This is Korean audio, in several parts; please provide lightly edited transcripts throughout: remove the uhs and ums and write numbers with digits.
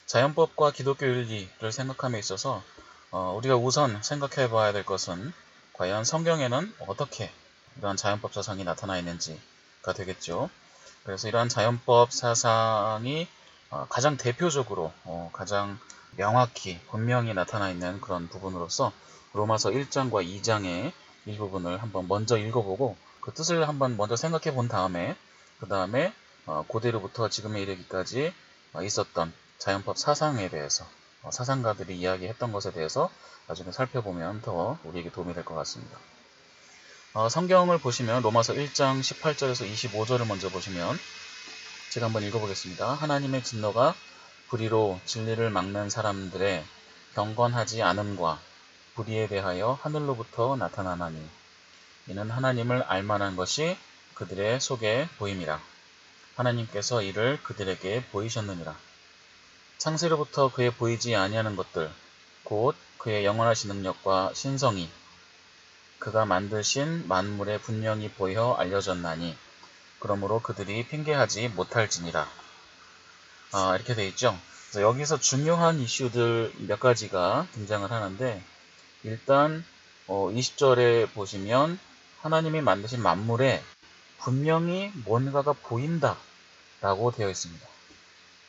자연법과 기독교 윤리를 생각함에 있어서 우리가 우선 생각해 봐야 될 것은 과연 성경에는 어떻게 이러한 자연법 사상이 나타나 있는지가 되겠죠. 그래서 이러한 자연법 사상이 가장 대표적으로 가장 명확히 분명히 나타나 있는 그런 부분으로서 로마서 1장과 2장의 일부분을 한번 먼저 읽어보고 그 뜻을 한번 먼저 생각해 본 다음에 그 다음에 고대로부터 지금에 이르기까지 있었던 자연법 사상에 대해서 사상가들이 이야기했던 것에 대해서 나중에 살펴보면 더 우리에게 도움이 될 것 같습니다. 성경을 보시면 로마서 1장 18절에서 25절을 먼저 보시면 제가 한번 읽어보겠습니다. 하나님의 진노가 불의로 진리를 막는 사람들의 경건하지 않음과 불의에 대하여 하늘로부터 나타나나니 이는 하나님을 알만한 것이 그들의 속에 보임이라. 하나님께서 이를 그들에게 보이셨느니라. 창세로부터 그의 보이지 아니하는 것들 곧 그의 영원하신 능력과 신성이 그가 만드신 만물에 분명히 보여 알려졌나니 그러므로 그들이 핑계하지 못할지니라. 이렇게 되어 있죠. 여기서 중요한 이슈들 몇 가지가 등장을 하는데 일단 20절에 보시면 하나님이 만드신 만물에 분명히 뭔가가 보인다 라고 되어 있습니다.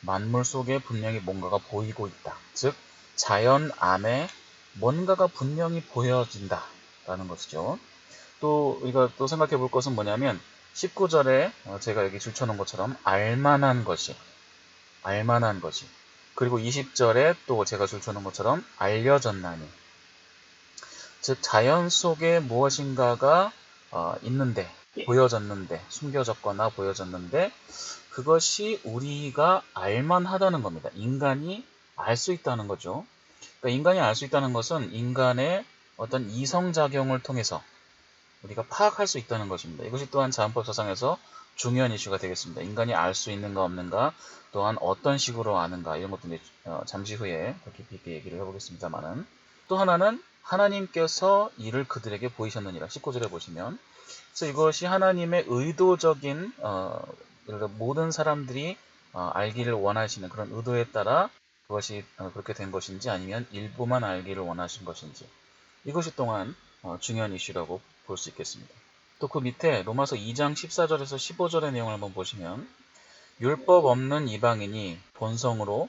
만물 속에 분명히 뭔가가 보이고 있다. 즉 자연 안에 뭔가가 분명히 보여진다 라는 것이죠. 또 우리가 또 생각해 볼 것은 뭐냐면 19절에 제가 여기 줄쳐놓은 것처럼 알만한 것이 그리고 20절에 또 제가 줄쳐놓은 것처럼 알려졌나니 즉 자연 속에 무엇인가가 있는데 보여졌는데 숨겨졌거나 보여졌는데 그것이 우리가 알만하다는 겁니다. 인간이 알 수 있다는 거죠. 그러니까 인간이 알 수 있다는 것은 인간의 어떤 이성작용을 통해서 우리가 파악할 수 있다는 것입니다. 이것이 또한 자연법 사상에서 중요한 이슈가 되겠습니다. 인간이 알 수 있는가 없는가, 또한 어떤 식으로 아는가 이런 것들 잠시 후에 더 깊이 있게 얘기를 해보겠습니다만은 또 하나는 하나님께서 이를 그들에게 보이셨느니라 19절에 보시면 그래서 이것이 하나님의 의도적인 모든 사람들이 알기를 원하시는 그런 의도에 따라 그것이 그렇게 된 것인지 아니면 일부만 알기를 원하신 것인지 이것이 또한 중요한 이슈라고 볼 수 있겠습니다. 또 그 밑에 로마서 2장 14절에서 15절의 내용을 한번 보시면 율법 없는 이방인이 본성으로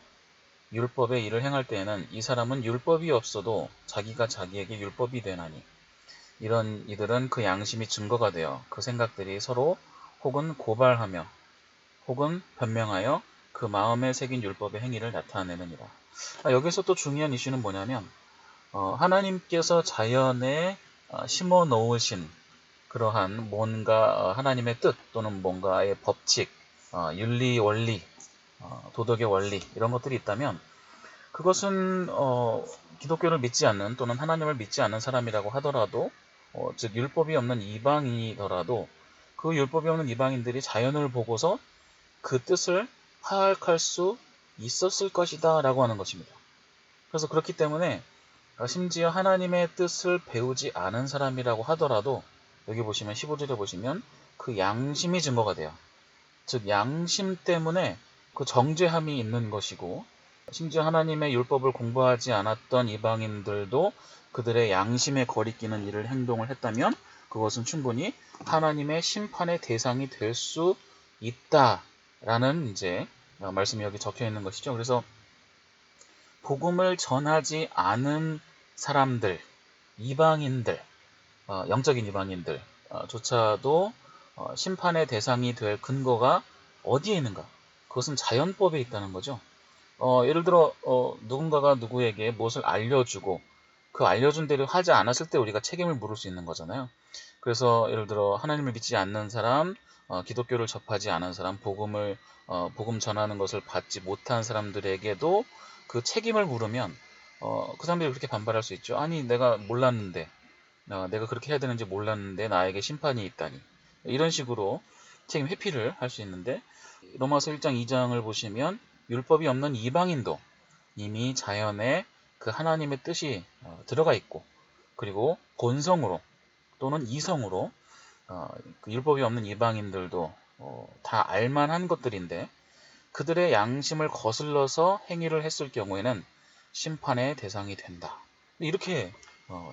율법의 일을 행할 때에는 이 사람은 율법이 없어도 자기가 자기에게 율법이 되나니 이런 이들은 그 양심이 증거가 되어 그 생각들이 서로 혹은 고발하며 혹은 변명하여 그 마음에 새긴 율법의 행위를 나타내느니라. 여기서 또 중요한 이슈는 뭐냐면 하나님께서 자연에 심어 놓으신 그러한 뭔가 하나님의 뜻 또는 뭔가의 법칙, 윤리, 원리, 도덕의 원리 이런 것들이 있다면 그것은 기독교를 믿지 않는 또는 하나님을 믿지 않는 사람이라고 하더라도 즉 율법이 없는 이방인이더라도 그 율법이 없는 이방인들이 자연을 보고서 그 뜻을 파악할 수 있었을 것이다 라고 하는 것입니다. 그래서 그렇기 때문에 심지어 하나님의 뜻을 배우지 않은 사람이라고 하더라도 여기 보시면 15절에 보시면 그 양심이 증거가 돼요. 즉 양심 때문에 그 정죄함이 있는 것이고 심지어 하나님의 율법을 공부하지 않았던 이방인들도 그들의 양심에 거리끼는 일을 행동을 했다면 그것은 충분히 하나님의 심판의 대상이 될 수 있다라는 이제 말씀이 여기 적혀 있는 것이죠. 그래서 복음을 전하지 않은 사람들, 이방인들, 영적인 이방인들 조차도 심판의 대상이 될 근거가 어디에 있는가? 그것은 자연법에 있다는 거죠. 예를 들어 누군가가 누구에게 무엇을 알려주고 그 알려준 대로 하지 않았을 때 우리가 책임을 물을 수 있는 거잖아요. 그래서 예를 들어 하나님을 믿지 않는 사람, 기독교를 접하지 않은 사람, 복음 전하는 것을 받지 못한 사람들에게도 그 책임을 물으면 그 사람들이 그렇게 반발할 수 있죠. 아니 내가 몰랐는데 내가 그렇게 해야 되는지 몰랐는데 나에게 심판이 있다니 이런 식으로 책임 회피를 할 수 있는데 로마서 1장 2장을 보시면 율법이 없는 이방인도 이미 자연에 그 하나님의 뜻이 들어가 있고 그리고 본성으로 또는 이성으로 그 율법이 없는 이방인들도 다 알만한 것들인데 그들의 양심을 거슬러서 행위를 했을 경우에는 심판의 대상이 된다. 이렇게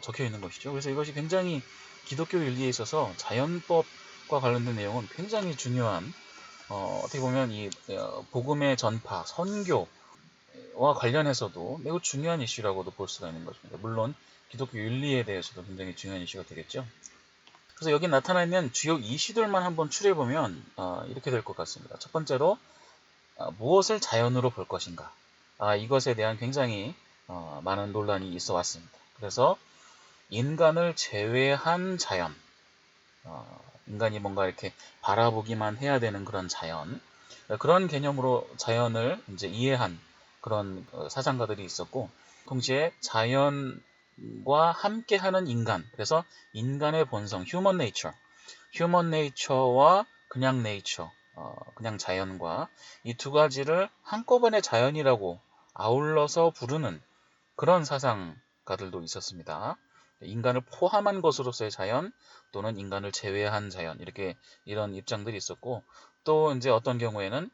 적혀 있는 것이죠. 그래서 이것이 굉장히 기독교 윤리에 있어서 자연법과 관련된 내용은 굉장히 중요한 어떻게 보면 이 복음의 전파, 선교와 관련해서도 매우 중요한 이슈라고도 볼 수가 있는 것입니다. 물론 기독교 윤리에 대해서도 굉장히 중요한 이슈가 되겠죠. 그래서 여기 나타나 있는 주요 이슈들만 한번 추려보면 이렇게 될 것 같습니다. 첫 번째로 무엇을 자연으로 볼 것인가? 이것에 대한 굉장히 많은 논란이 있어 왔습니다. 그래서 인간을 제외한 자연, 인간이 뭔가 이렇게 바라보기만 해야 되는 그런 자연, 그런 개념으로 자연을 이제 이해한 그런 사상가들이 있었고, 동시에 자연과 함께하는 인간, 그래서 인간의 본성, 휴먼 네이처와 그냥 네이처, 그냥 자연과 이 두 가지를 한꺼번에 자연이라고 아울러서 부르는 그런 사상가들도 있었습니다. 인간을 포함한 것으로서의 자연 또는 인간을 제외한 자연, 이런 입장들이 있었고, 또 이제 어떤 경우에는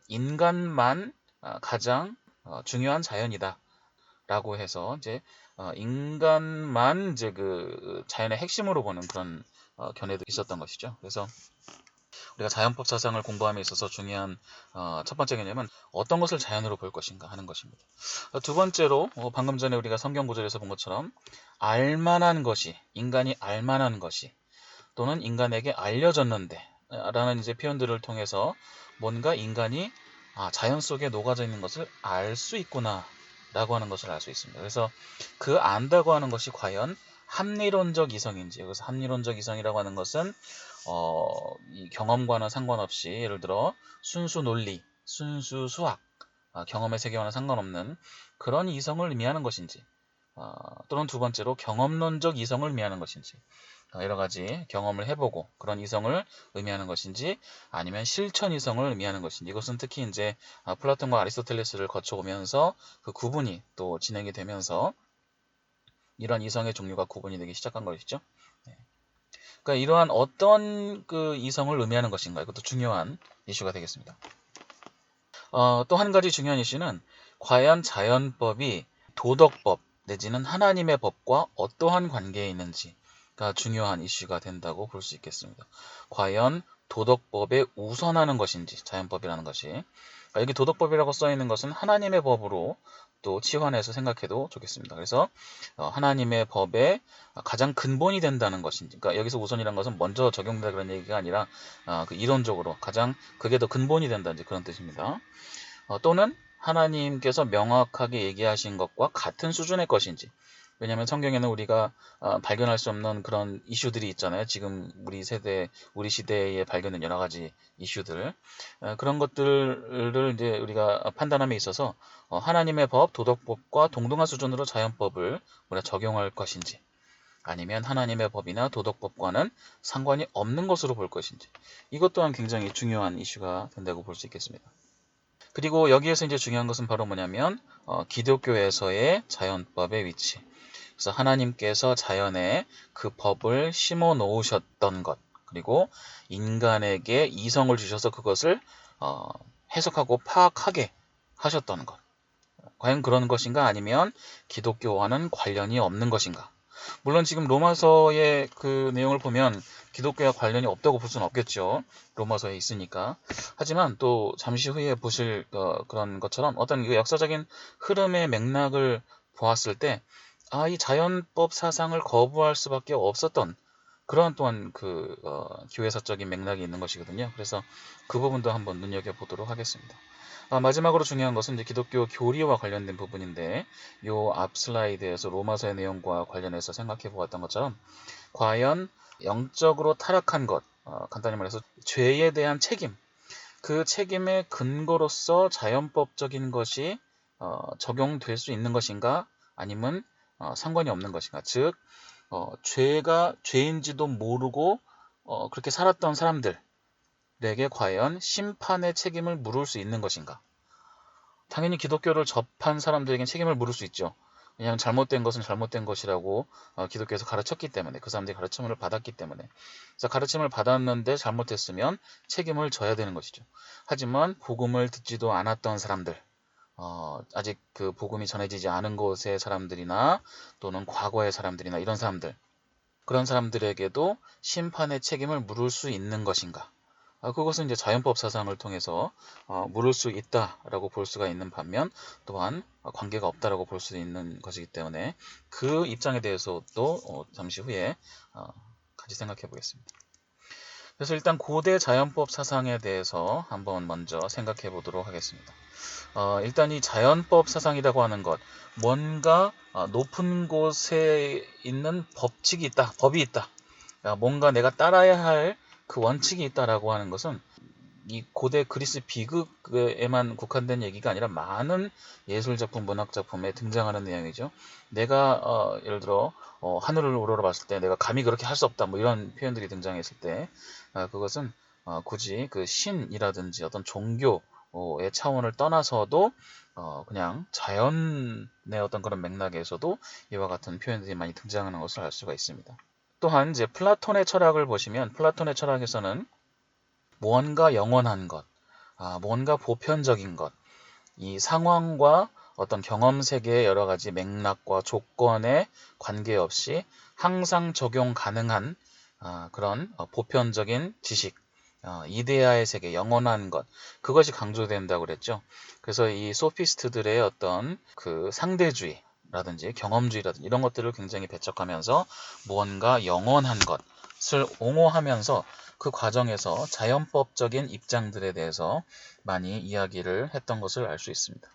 인간만 가장 중요한 자연이다 라고 해서 이제 인간만 이제 그 자연의 핵심으로 보는 그런 견해도 있었던 것이죠. 그래서 우리가 자연법 사상을 공부함에 있어서 중요한 첫 번째 개념은 어떤 것을 자연으로 볼 것인가 하는 것입니다. 두 번째로 방금 전에 우리가 성경 구절에서 본 것처럼 알만한 것이, 인간이 알만한 것이 또는 인간에게 알려졌는데 라는 이제 표현들을 통해서 뭔가 인간이 자연 속에 녹아져 있는 것을 알 수 있구나 라고 하는 것을 알 수 있습니다. 그래서 그 안다고 하는 것이 과연 합리론적 이성인지, 여기서 합리론적 이성이라고 하는 것은 이 경험과는 상관없이 예를 들어 순수 논리, 순수 수학, 경험의 세계와는 상관없는 그런 이성을 의미하는 것인지, 또는 두 번째로 경험론적 이성을 의미하는 것인지, 여러 가지 경험을 해보고 그런 이성을 의미하는 것인지, 아니면 실천 이성을 의미하는 것인지, 이것은 특히 이제 플라톤과 아리스토텔레스를 거쳐오면서 그 구분이 또 진행이 되면서 이런 이성의 종류가 구분이 되기 시작한 것이죠. 그러니까 이러한 어떤 그 이성을 의미하는 것인가, 이것도 중요한 이슈가 되겠습니다. 또 한 가지 중요한 이슈는 과연 자연법이 도덕법 내지는 하나님의 법과 어떠한 관계에 있는지가 중요한 이슈가 된다고 볼 수 있겠습니다. 과연 도덕법에 우선하는 것인지, 자연법이라는 것이, 여기 도덕법이라고 써 있는 것은 하나님의 법으로 또 치환해서 생각해도 좋겠습니다. 그래서 하나님의 법에 가장 근본이 된다는 것인지, 그러니까 여기서 우선이라는 것은 먼저 적용된다 그런 얘기가 아니라 그 이론적으로 가장 그게 더 근본이 된다는 그런 뜻입니다. 또는 하나님께서 명확하게 얘기하신 것과 같은 수준의 것인지, 왜냐하면 성경에는 우리가 발견할 수 없는 그런 이슈들이 있잖아요. 지금 우리 시대에 발견된 여러 가지 이슈들, 그런 것들을 이제 우리가 판단함에 있어서 하나님의 법, 도덕법과 동등한 수준으로 자연법을 우리가 적용할 것인지, 아니면 하나님의 법이나 도덕법과는 상관이 없는 것으로 볼 것인지, 이것 또한 굉장히 중요한 이슈가 된다고 볼 수 있겠습니다. 그리고 여기에서 이제 중요한 것은 바로 뭐냐면 기독교에서의 자연법의 위치. 그래서 하나님께서 자연에 그 법을 심어 놓으셨던 것, 그리고 인간에게 이성을 주셔서 그것을 해석하고 파악하게 하셨던 것. 과연 그런 것인가, 아니면 기독교와는 관련이 없는 것인가. 물론 지금 로마서의 그 내용을 보면 기독교와 관련이 없다고 볼 수는 없겠죠. 로마서에 있으니까. 하지만 또 잠시 후에 보실 그런 것처럼 어떤 역사적인 흐름의 맥락을 보았을 때 이 자연법 사상을 거부할 수밖에 없었던 그런 또한 그 교회사적인 맥락이 있는 것이거든요. 그래서 그 부분도 한번 눈여겨보도록 하겠습니다. 마지막으로 중요한 것은 이제 기독교 교리와 관련된 부분인데, 요 앞 슬라이드에서 로마서의 내용과 관련해서 생각해 보았던 것처럼 과연 영적으로 타락한 것, 간단히 말해서 죄에 대한 책임, 그 책임의 근거로서 자연법적인 것이 적용될 수 있는 것인가, 아니면 상관이 없는 것인가. 즉 죄가 죄인지도 모르고 그렇게 살았던 사람들에게 과연 심판의 책임을 물을 수 있는 것인가. 당연히 기독교를 접한 사람들에겐 책임을 물을 수 있죠. 그냥 잘못된 것은 잘못된 것이라고 기독교에서 가르쳤기 때문에, 그 사람들이 가르침을 받았기 때문에. 그래서 가르침을 받았는데 잘못했으면 책임을 져야 되는 것이죠. 하지만 복음을 듣지도 않았던 사람들, 아직 그 복음이 전해지지 않은 곳의 사람들이나 또는 과거의 사람들이나 이런 사람들, 그런 사람들에게도 심판의 책임을 물을 수 있는 것인가? 그것은 이제 자연법 사상을 통해서 물을 수 있다라고 볼 수가 있는 반면, 또한 관계가 없다라고 볼 수 있는 것이기 때문에 그 입장에 대해서도 잠시 후에 같이 생각해 보겠습니다. 그래서 일단 고대 자연법 사상에 대해서 한번 먼저 생각해 보도록 하겠습니다. 일단 이 자연법 사상이라고 하는 것, 뭔가 높은 곳에 있는 법칙이 있다, 법이 있다, 뭔가 내가 따라야 할 그 원칙이 있다라고 하는 것은 이 고대 그리스 비극에만 국한된 얘기가 아니라 많은 예술작품, 문학작품에 등장하는 내용이죠. 내가 예를 들어 하늘을 우러러봤을 때 내가 감히 그렇게 할 수 없다, 뭐 이런 표현들이 등장했을 때 그것은 굳이 그 신이라든지 어떤 종교의 차원을 떠나서도 그냥 자연의 어떤 그런 맥락에서도 이와 같은 표현들이 많이 등장하는 것을 알 수가 있습니다. 또한 이제 플라톤의 철학을 보시면, 플라톤의 철학에서는 무언가 영원한 것, 무언가 보편적인 것, 이 상황과 어떤 경험 세계의 여러 가지 맥락과 조건에 관계없이 항상 적용 가능한 그런 보편적인 지식, 이데아의 세계, 영원한 것, 그것이 강조된다고 그랬죠. 그래서 이 소피스트들의 어떤 그 상대주의 라든지 경험주의라든지 이런 것들을 굉장히 배척하면서 무언가 영원한 것을 옹호하면서 그 과정에서 자연법적인 입장들에 대해서 많이 이야기를 했던 것을 알 수 있습니다.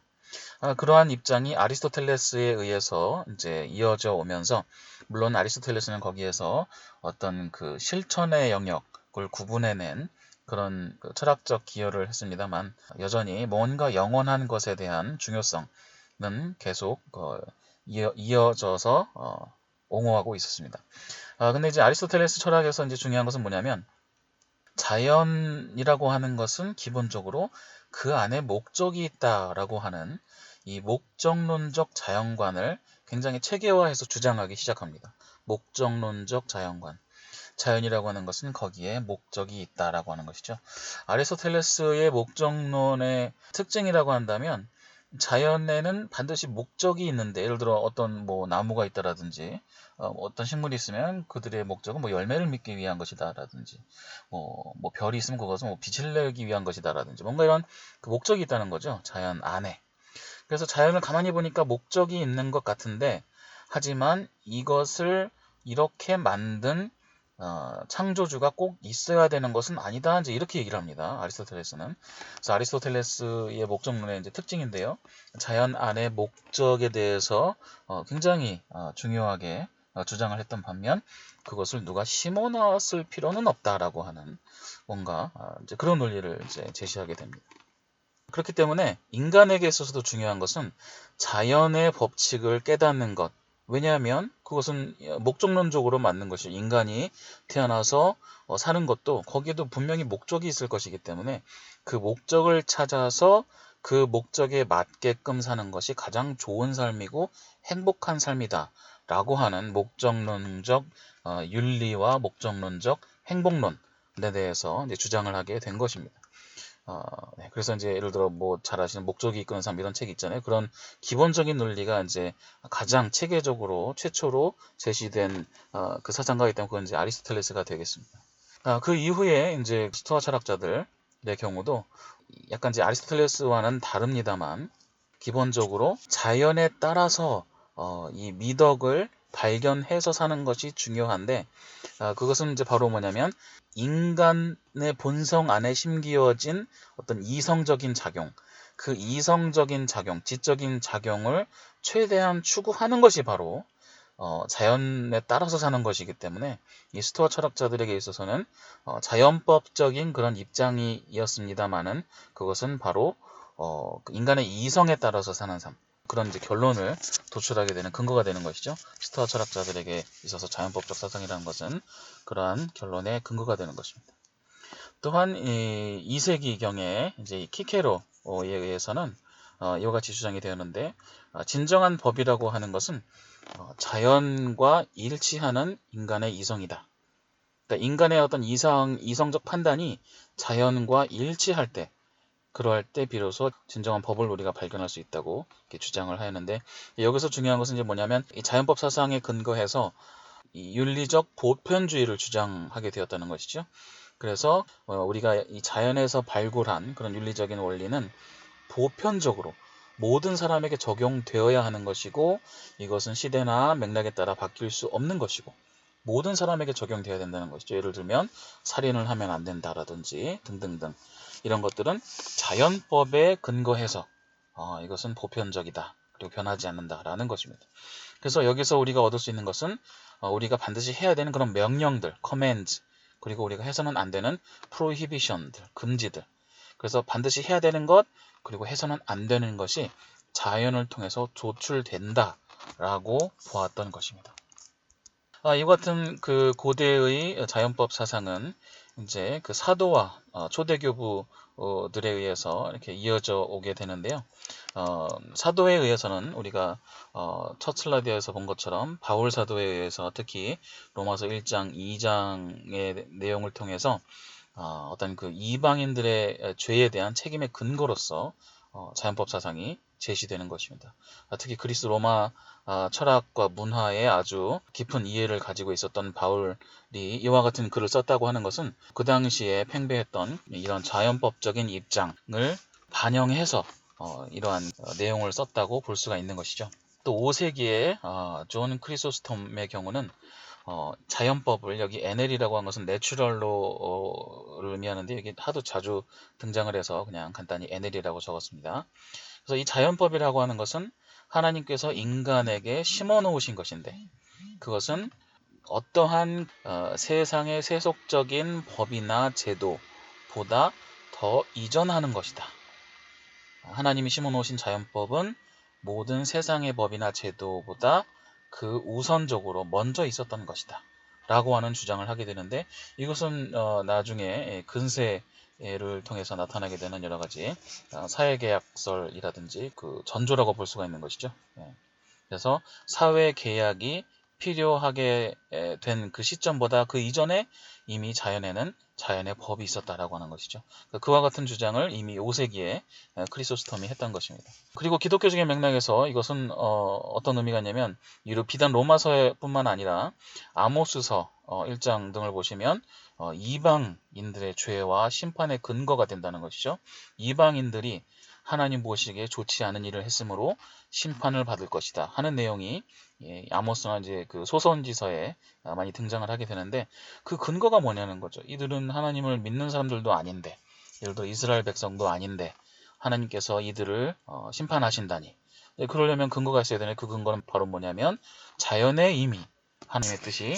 그러한 입장이 아리스토텔레스에 의해서 이제 이어져 오면서, 물론 아리스토텔레스는 거기에서 어떤 그 실천의 영역을 구분해낸 그런 그 철학적 기여를 했습니다만, 여전히 뭔가 영원한 것에 대한 중요성은 계속 이어져서 옹호하고 있었습니다. 근데 이제 아리스토텔레스 철학에서 이제 중요한 것은 뭐냐면, 자연이라고 하는 것은 기본적으로 그 안에 목적이 있다라고 하는 이 목적론적 자연관을 굉장히 체계화해서 주장하기 시작합니다. 목적론적 자연관. 자연이라고 하는 것은 거기에 목적이 있다라고 하는 것이죠. 아리스토텔레스의 목적론의 특징이라고 한다면, 자연에는 반드시 목적이 있는데, 예를 들어 어떤 뭐 나무가 있다라든지 어떤 식물이 있으면 그들의 목적은 뭐 열매를 맺기 위한 것이다라든지 뭐 별이 있으면 그것은 뭐 빛을 내기 위한 것이다라든지 뭔가 이런 그 목적이 있다는 거죠, 자연 안에. 그래서 자연을 가만히 보니까 목적이 있는 것 같은데, 하지만 이것을 이렇게 만든 창조주가 꼭 있어야 되는 것은 아니다, 이제 이렇게 얘기를 합니다, 아리스토텔레스는. 그래서 아리스토텔레스의 목적론의 이제 특징인데요, 자연 안의 목적에 대해서 굉장히 중요하게 주장을 했던 반면, 그것을 누가 심어놨을 필요는 없다라고 하는 뭔가 이제 그런 논리를 이제 제시하게 됩니다. 그렇기 때문에 인간에게 있어서도 중요한 것은 자연의 법칙을 깨닫는 것. 왜냐하면 그것은 목적론적으로 맞는 것이죠. 인간이 태어나서 사는 것도 거기에도 분명히 목적이 있을 것이기 때문에 그 목적을 찾아서 그 목적에 맞게끔 사는 것이 가장 좋은 삶이고 행복한 삶이다 라고 하는 목적론적 윤리와 목적론적 행복론에 대해서 이제 주장을 하게 된 것입니다. 네, 그래서 이제 예를 들어 뭐 잘 아시는 목적이 이끄는 삶 이런 책 있잖아요. 그런 기본적인 논리가 이제 가장 체계적으로 최초로 제시된 그 사상가이기 때문에 그건 이제 아리스토텔레스가 되겠습니다. 그 이후에 이제 스토아 철학자들의 경우도 약간 이제 아리스토텔레스와는 다릅니다만, 기본적으로 자연에 따라서 이 미덕을 발견해서 사는 것이 중요한데, 그것은 이제 바로 뭐냐면 인간의 본성 안에 심기어진 어떤 이성적인 작용, 그 이성적인 작용, 지적인 작용을 최대한 추구하는 것이 바로 자연에 따라서 사는 것이기 때문에, 이 스토아 철학자들에게 있어서는 자연법적인 그런 입장이었습니다만은, 그것은 바로 인간의 이성에 따라서 사는 삶, 그런 이제 결론을 도출하게 되는 근거가 되는 것이죠. 스토아 철학자들에게 있어서 자연법적 사상이라는 것은 그러한 결론의 근거가 되는 것입니다. 또한 2세기경에 이제 키케로에 의해서는 이와 같이 주장이 되었는데, 진정한 법이라고 하는 것은 자연과 일치하는 인간의 이성이다. 그러니까 인간의 어떤 이성적 판단이 자연과 일치할 때, 그러할 때 비로소 진정한 법을 우리가 발견할 수 있다고 이렇게 주장을 하였는데, 여기서 중요한 것은 이제 뭐냐면, 이 자연법 사상에 근거해서 이 윤리적 보편주의를 주장하게 되었다는 것이죠. 그래서 우리가 이 자연에서 발굴한 그런 윤리적인 원리는 보편적으로 모든 사람에게 적용되어야 하는 것이고, 이것은 시대나 맥락에 따라 바뀔 수 없는 것이고, 모든 사람에게 적용되어야 된다는 것이죠. 예를 들면 살인을 하면 안 된다라든지 등등등, 이런 것들은 자연법에 근거해서 이것은 보편적이다, 그리고 변하지 않는다라는 것입니다. 그래서 여기서 우리가 얻을 수 있는 것은 우리가 반드시 해야 되는 그런 명령들, commands, 그리고 우리가 해서는 안 되는 prohibition들, 금지들. 그래서 반드시 해야 되는 것, 그리고 해서는 안 되는 것이 자연을 통해서 조출된다라고 보았던 것입니다. 이와 같은 그 고대의 자연법 사상은 이제 그 사도와 초대교부들에 의해서 이렇게 이어져 오게 되는데요. 사도에 의해서는 우리가 첫 슬라이드에서 본 것처럼 바울 사도에 의해서 특히 로마서 1장, 2장의 내용을 통해서 어떤 그 이방인들의 죄에 대한 책임의 근거로서 자연법 사상이 제시되는 것입니다. 특히 그리스 로마 철학과 문화에 아주 깊은 이해를 가지고 있었던 바울이 이와 같은 글을 썼다고 하는 것은 그 당시에 팽배했던 이런 자연법적인 입장을 반영해서 이러한 내용을 썼다고 볼 수가 있는 것이죠. 또 5세기에 존 크리소스톰의 경우는 자연법을, 여기 NL이라고 한 것은 내추럴로를 의미하는데 여기 하도 자주 등장을 해서 그냥 간단히 NL이라고 적었습니다. 그래서 이 자연법이라고 하는 것은 하나님께서 인간에게 심어 놓으신 것인데, 그것은 어떠한 세상의 세속적인 법이나 제도보다 더 이전하는 것이다. 하나님이 심어 놓으신 자연법은 모든 세상의 법이나 제도보다 그 우선적으로 먼저 있었던 것이다 라고 하는 주장을 하게 되는데, 이것은 나중에 근세를 통해서 나타나게 되는 여러 가지 사회계약설이라든지 그 전조라고 볼 수가 있는 것이죠. 그래서 사회계약이 필요하게 된 그 시점보다 그 이전에 이미 자연에는 자연의 법이 있었다라고 하는 것이죠. 그와 같은 주장을 이미 5세기에 크리소스톰이 했던 것입니다. 그리고 기독교적인 맥락에서 이것은 어떤 의미가 있냐면, 비단 로마서뿐만 아니라 아모스서 1장 등을 보시면 이방인들의 죄와 심판의 근거가 된다는 것이죠. 이방인들이 하나님 보시기에 좋지 않은 일을 했으므로 심판을 받을 것이다 하는 내용이 아모스나 이제 그 소선지서에 많이 등장을 하게 되는데, 그 근거가 뭐냐는 거죠. 이들은 하나님을 믿는 사람들도 아닌데, 예를 들어 이스라엘 백성도 아닌데 하나님께서 이들을 심판하신다니. 그러려면 근거가 있어야 되는데, 그 근거는 바로 뭐냐면 자연에 이미 하나님의 뜻이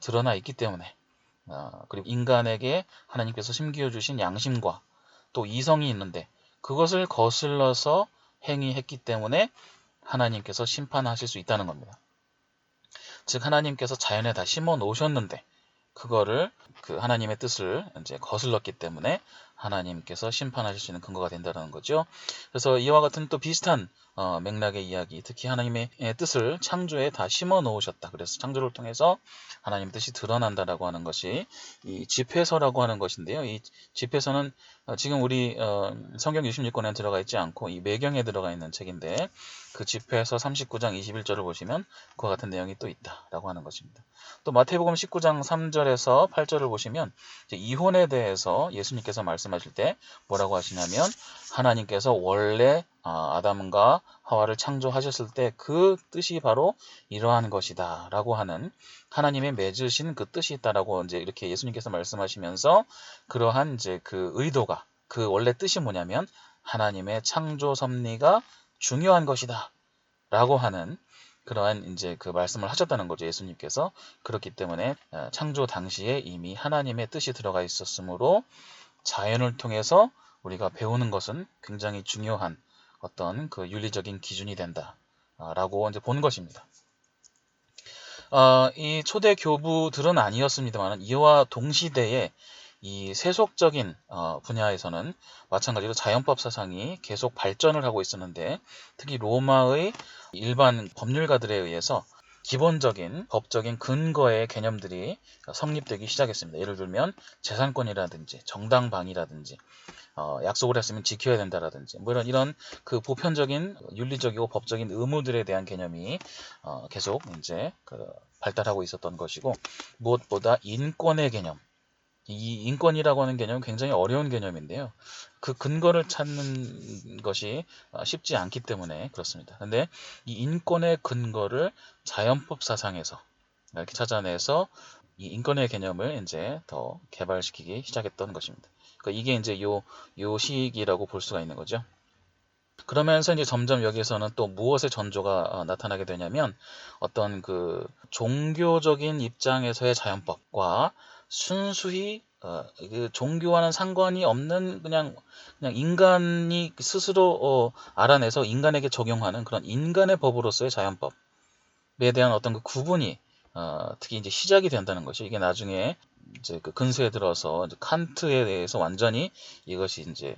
드러나 있기 때문에, 그리고 인간에게 하나님께서 심기어 주신 양심과 또 이성이 있는데 그것을 거슬러서 행위했기 때문에 하나님께서 심판하실 수 있다는 겁니다. 즉 하나님께서 자연에 다 심어 놓으셨는데 그거를 그 하나님의 뜻을 이제 거슬렀기 때문에 하나님께서 심판하실 수 있는 근거가 된다는 거죠. 그래서 이와 같은 또 비슷한 맥락의 이야기, 특히 하나님의 뜻을 창조에 다 심어 놓으셨다. 그래서 창조를 통해서 하나님의 뜻이 드러난다라고 하는 것이 이 집회서라고 하는 것인데요. 이 집회서는 지금 우리 성경 66권에 들어가 있지 않고 이 매경에 들어가 있는 책인데, 그 집회서 39장 21절을 보시면 그와 같은 내용이 또 있다라고 하는 것입니다. 또 마태복음 19장 3절에서 8절을 보시면 이제 이혼에 대해서 예수님께서 말씀하실 때 뭐라고 하시냐면, 하나님께서 원래 아담과 하와를 창조하셨을 때 그 뜻이 바로 이러한 것이다 라고 하는, 하나님의 맺으신 그 뜻이 있다라고 이제 이렇게 예수님께서 말씀하시면서, 그러한 이제 그 의도가, 그 원래 뜻이 뭐냐면 하나님의 창조 섭리가 중요한 것이다 라고 하는 그러한 이제 그 말씀을 하셨다는 거죠, 예수님께서. 그렇기 때문에 창조 당시에 이미 하나님의 뜻이 들어가 있었으므로 자연을 통해서 우리가 배우는 것은 굉장히 중요한 어떤 그 윤리적인 기준이 된다라고 이제 본 것입니다. 이 초대 교부들은 아니었습니다만, 이와 동시대에 이 세속적인 분야에서는 마찬가지로 자연법 사상이 계속 발전을 하고 있었는데, 특히 로마의 일반 법률가들에 의해서 기본적인 법적인 근거의 개념들이 성립되기 시작했습니다. 예를 들면 재산권이라든지 정당방위라든지 약속을 했으면 지켜야 된다라든지 뭐 이런 그 보편적인 윤리적이고 법적인 의무들에 대한 개념이 계속 이제 발달하고 있었던 것이고, 무엇보다 인권의 개념, 이 인권이라고 하는 개념은 굉장히 어려운 개념인데요. 그 근거를 찾는 것이 쉽지 않기 때문에 그렇습니다. 근데 이 인권의 근거를 자연법 사상에서 이렇게 찾아내서 이 인권의 개념을 이제 더 개발시키기 시작했던 것입니다. 그러니까 이게 이제 요 시기라고 볼 수가 있는 거죠. 그러면서 이제 점점 여기에서는 또 무엇의 전조가 나타나게 되냐면, 어떤 그 종교적인 입장에서의 자연법과 순수히 그 종교와는 상관이 없는 그냥 인간이 스스로 알아내서 인간에게 적용하는 그런 인간의 법으로서의 자연법에 대한 어떤 그 구분이 특히 이제 시작이 된다는 것이, 이게 나중에 이제 그 근세에 들어서 이제 칸트에 대해서 완전히 이것이 이제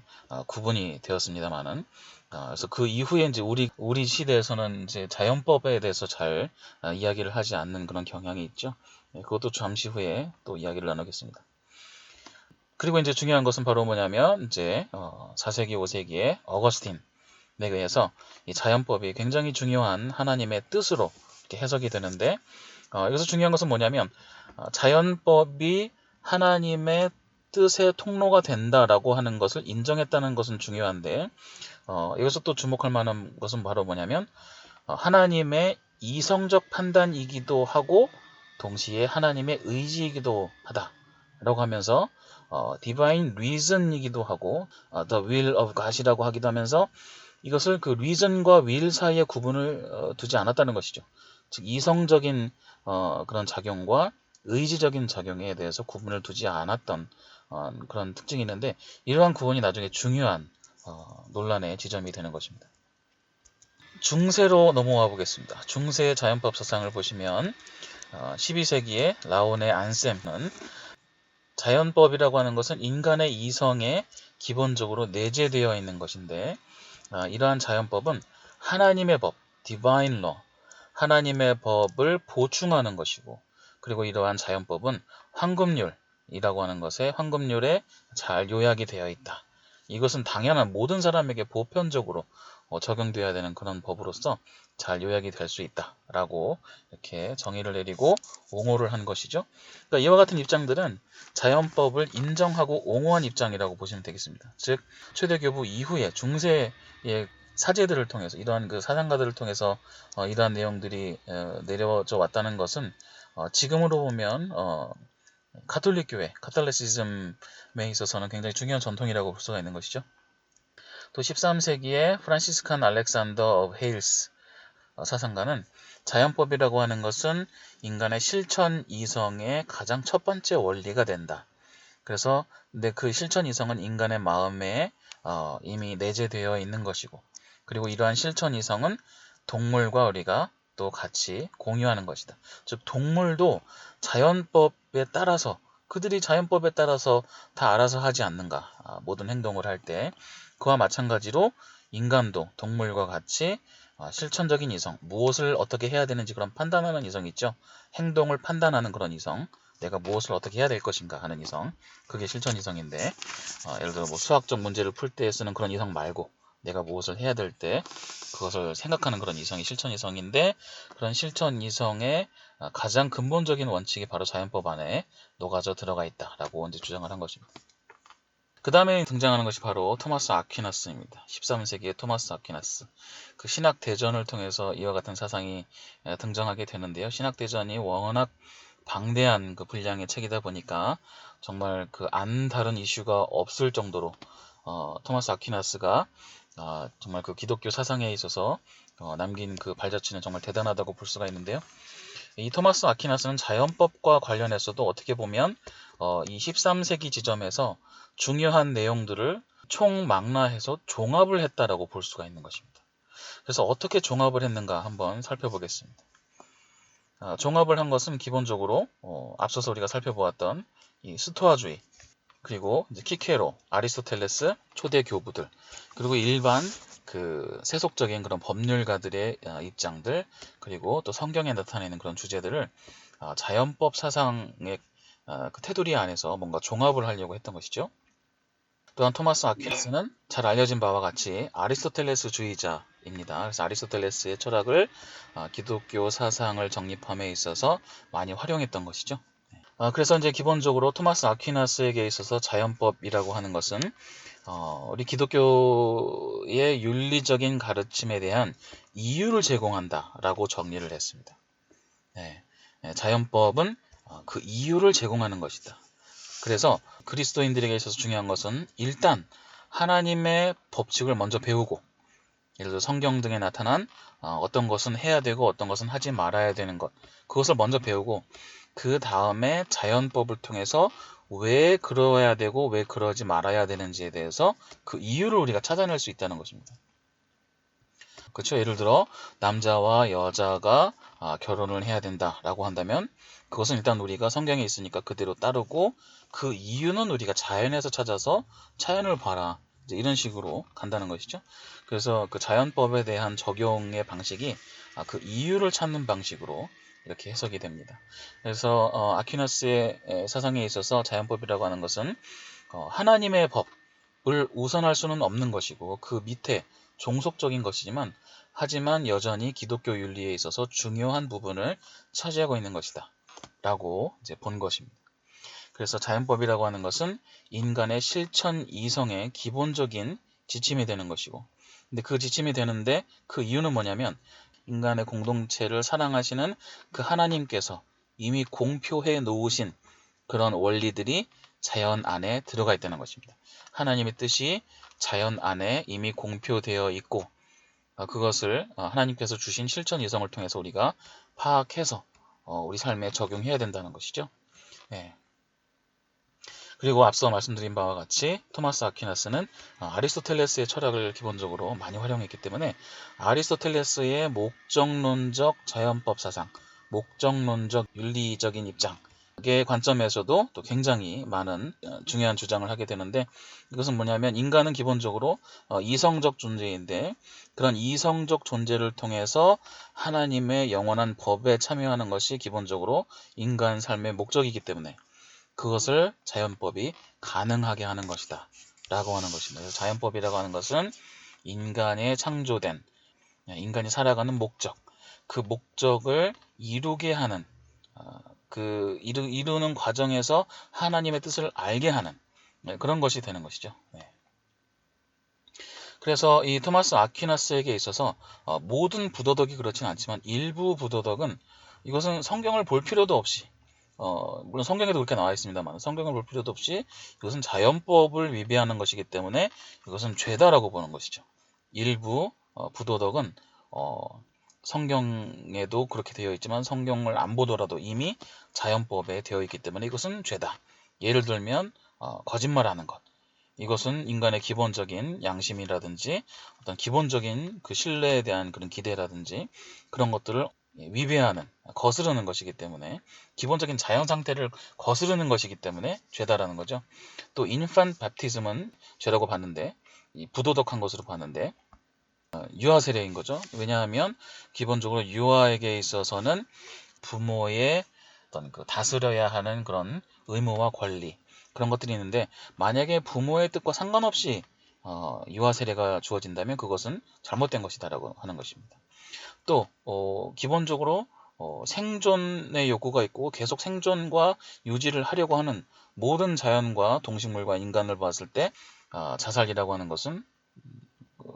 구분이 되었습니다만은, 그래서 그 이후에 이제 우리 시대에서는 이제 자연법에 대해서 잘 이야기를 하지 않는 그런 경향이 있죠. 그것도 잠시 후에 또 이야기를 나누겠습니다. 그리고 이제 중요한 것은 바로 뭐냐면, 이제 4세기 5세기에 어거스틴에 의해서 이 자연법이 굉장히 중요한 하나님의 뜻으로 이렇게 해석이 되는데, 여기서 중요한 것은 뭐냐면, 자연법이 하나님의 뜻의 통로가 된다라고 하는 것을 인정했다는 것은 중요한데, 여기서 또 주목할 만한 것은 바로 뭐냐면, 하나님의 이성적 판단이기도 하고 동시에 하나님의 의지이기도 하다라고 하면서 divine reason이기도 하고 the will of God이라고 하기도 하면서, 이것을 그 reason과 will 사이에 구분을 두지 않았다는 것이죠. 즉 이성적인 그런 작용과 의지적인 작용에 대해서 구분을 두지 않았던 그런 특징이 있는데, 이러한 구분이 나중에 중요한 논란의 지점이 되는 것입니다. 중세로 넘어와 보겠습니다. 중세의 자연법 사상을 보시면 12세기에 라온의 안셈은 자연법이라고 하는 것은 인간의 이성에 기본적으로 내재되어 있는 것인데, 이러한 자연법은 하나님의 법, divine law, 하나님의 법을 보충하는 것이고, 그리고 이러한 자연법은 황금률이라고 하는 것에 황금률에 잘 요약이 되어 있다. 이것은 당연한 모든 사람에게 보편적으로 적용되어야 되는 그런 법으로서 잘 요약이 될 수 있다라고 이렇게 정의를 내리고 옹호를 한 것이죠. 그러니까 이와 같은 입장들은 자연법을 인정하고 옹호한 입장이라고 보시면 되겠습니다. 즉 최대교부 이후에 중세의 사제들을 통해서, 이러한 그 사상가들을 통해서 이러한 내용들이 내려져 왔다는 것은 지금으로 보면 가톨릭 교회, 카톨리시즘에 있어서는 굉장히 중요한 전통이라고 볼 수가 있는 것이죠. 또 13세기에 프란시스칸 알렉산더 오브 헤일스 사상가는 자연법이라고 하는 것은 인간의 실천 이성의 가장 첫 번째 원리가 된다. 그래서 근데 그 실천 이성은 인간의 마음에 이미 내재되어 있는 것이고, 그리고 이러한 실천 이성은 동물과 우리가 또 같이 공유하는 것이다. 즉 동물도 자연법에 따라서, 그들이 자연법에 따라서 다 알아서 하지 않는가, 모든 행동을 할 때 그와 마찬가지로 인간도 동물과 같이 실천적인 이성, 무엇을 어떻게 해야 되는지 그런 판단하는 이성이 있죠. 행동을 판단하는 그런 이성, 내가 무엇을 어떻게 해야 될 것인가 하는 이성, 그게 실천 이성인데, 예를 들어 뭐 수학적 문제를 풀 때 쓰는 그런 이성 말고 내가 무엇을 해야 될 때 그것을 생각하는 그런 이성이 실천 이성인데, 그런 실천 이성의 가장 근본적인 원칙이 바로 자연법 안에 녹아져 들어가 있다라고 이제 주장을 한 것입니다. 그 다음에 등장하는 것이 바로 토마스 아퀴나스입니다. 13세기의 토마스 아퀴나스. 그 신학대전을 통해서 이와 같은 사상이 등장하게 되는데요. 신학대전이 워낙 방대한 그 분량의 책이다 보니까 정말 그 안 다른 이슈가 없을 정도로 토마스 아퀴나스가 정말 그 기독교 사상에 있어서 남긴 그 발자취는 정말 대단하다고 볼 수가 있는데요. 이 토마스 아퀴나스는 자연법과 관련해서도 어떻게 보면 이 13세기 지점에서 중요한 내용들을 총망라해서 종합을 했다라고 볼 수가 있는 것입니다. 그래서 어떻게 종합을 했는가 한번 살펴보겠습니다. 종합을 한 것은 기본적으로 앞서서 우리가 살펴보았던 이 스토아주의, 그리고 이제 키케로, 아리스토텔레스, 초대 교부들, 그리고 일반 그 세속적인 그런 법률가들의 입장들, 그리고 또 성경에 나타내는 그런 주제들을 자연법 사상의 그 테두리 안에서 뭔가 종합을 하려고 했던 것이죠. 또한 토마스 아퀴나스는 잘 알려진 바와 같이 아리스토텔레스주의자입니다. 그래서 아리스토텔레스의 철학을 기독교 사상을 정립함에 있어서 많이 활용했던 것이죠. 그래서 이제 기본적으로 토마스 아퀴나스에게 있어서 자연법이라고 하는 것은 우리 기독교의 윤리적인 가르침에 대한 이유를 제공한다라고 정리를 했습니다. 네, 자연법은 그 이유를 제공하는 것이다. 그래서 그리스도인들에게 있어서 중요한 것은 일단 하나님의 법칙을 먼저 배우고, 예를 들어 성경 등에 나타난 어떤 것은 해야 되고 어떤 것은 하지 말아야 되는 것, 그것을 먼저 배우고 그 다음에 자연법을 통해서 왜 그러야 되고 왜 그러지 말아야 되는지에 대해서 그 이유를 우리가 찾아낼 수 있다는 것입니다. 그렇죠? 예를 들어 남자와 여자가 결혼을 해야 된다라고 한다면 그것은 일단 우리가 성경에 있으니까 그대로 따르고, 그 이유는 우리가 자연에서 찾아서 자연을 봐라, 이제 이런 식으로 간다는 것이죠. 그래서 그 자연법에 대한 적용의 방식이 그 이유를 찾는 방식으로 이렇게 해석이 됩니다. 그래서 아퀴나스의 사상에 있어서 자연법이라고 하는 것은 하나님의 법을 우선할 수는 없는 것이고 그 밑에 종속적인 것이지만, 하지만 여전히 기독교 윤리에 있어서 중요한 부분을 차지하고 있는 것이다 라고 이제 본 것입니다. 그래서 자연법이라고 하는 것은 인간의 실천 이성의 기본적인 지침이 되는 것이고, 근데 그 지침이 되는데 그 이유는 뭐냐면 인간의 공동체를 사랑하시는 그 하나님께서 이미 공표해 놓으신 그런 원리들이 자연 안에 들어가 있다는 것입니다. 하나님의 뜻이 자연 안에 이미 공표되어 있고, 그것을 하나님께서 주신 실천 이성을 통해서 우리가 파악해서 우리 삶에 적용해야 된다는 것이죠. 네. 그리고 앞서 말씀드린 바와 같이 토마스 아퀴나스는 아리스토텔레스의 철학을 기본적으로 많이 활용했기 때문에 아리스토텔레스의 목적론적 자연법 사상, 목적론적 윤리적인 입장의 관점에서도 또 굉장히 많은 중요한 주장을 하게 되는데, 이것은 뭐냐면 인간은 기본적으로 이성적 존재인데 그런 이성적 존재를 통해서 하나님의 영원한 법에 참여하는 것이 기본적으로 인간 삶의 목적이기 때문에 그것을 자연법이 가능하게 하는 것이다 라고 하는 것입니다. 그래서 자연법이라고 하는 것은 인간의 창조된, 인간이 살아가는 목적, 그 목적을 이루게 하는, 이루는 과정에서 하나님의 뜻을 알게 하는 그런 것이 되는 것이죠. 그래서 이 토마스 아퀴나스에게 있어서 모든 부도덕이 그렇지는 않지만 일부 부도덕은, 이것은 성경을 볼 필요도 없이, 물론 성경에도 그렇게 나와 있습니다만 성경을 볼 필요도 없이 이것은 자연법을 위배하는 것이기 때문에 이것은 죄다라고 보는 것이죠. 일부 부도덕은 성경에도 그렇게 되어 있지만 성경을 안 보더라도 이미 자연법에 되어 있기 때문에 이것은 죄다. 예를 들면 거짓말하는 것, 이것은 인간의 기본적인 양심이라든지 어떤 기본적인 그 신뢰에 대한 그런 기대라든지 그런 것들을 위배하는, 거스르는 것이기 때문에, 기본적인 자연 상태를 거스르는 것이기 때문에 죄다라는 거죠. 또 인판 밥티즘은 죄라고 봤는데, 부도덕한 것으로 봤는데 유아 세례인 거죠. 왜냐하면 기본적으로 유아에게 있어서는 부모의 어떤 그 다스려야 하는 그런 의무와 권리, 그런 것들이 있는데 만약에 부모의 뜻과 상관없이 유아 세례가 주어진다면 그것은 잘못된 것이다라고 하는 것입니다. 또 기본적으로 생존의 욕구가 있고 계속 생존과 유지를 하려고 하는 모든 자연과 동식물과 인간을 봤을 때 자살이라고 하는 것은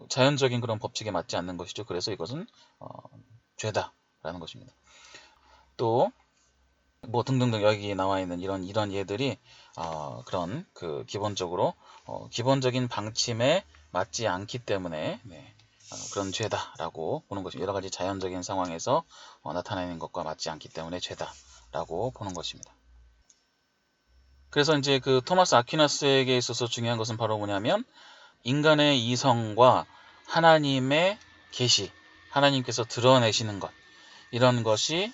자연적인 그런 법칙에 맞지 않는 것이죠. 그래서 이것은 죄다라는 것입니다. 또 뭐 등등등 여기 나와 있는 이런 예들이 그런 그 기본적으로 기본적인 방침에 맞지 않기 때문에 그런 죄다라고 보는 것이, 여러 가지 자연적인 상황에서 나타나는 것과 맞지 않기 때문에 죄다라고 보는 것입니다. 그래서 이제 그 토마스 아퀴나스에게 있어서 중요한 것은 바로 뭐냐면 인간의 이성과 하나님의 계시, 하나님께서 드러내시는 것, 이런 것이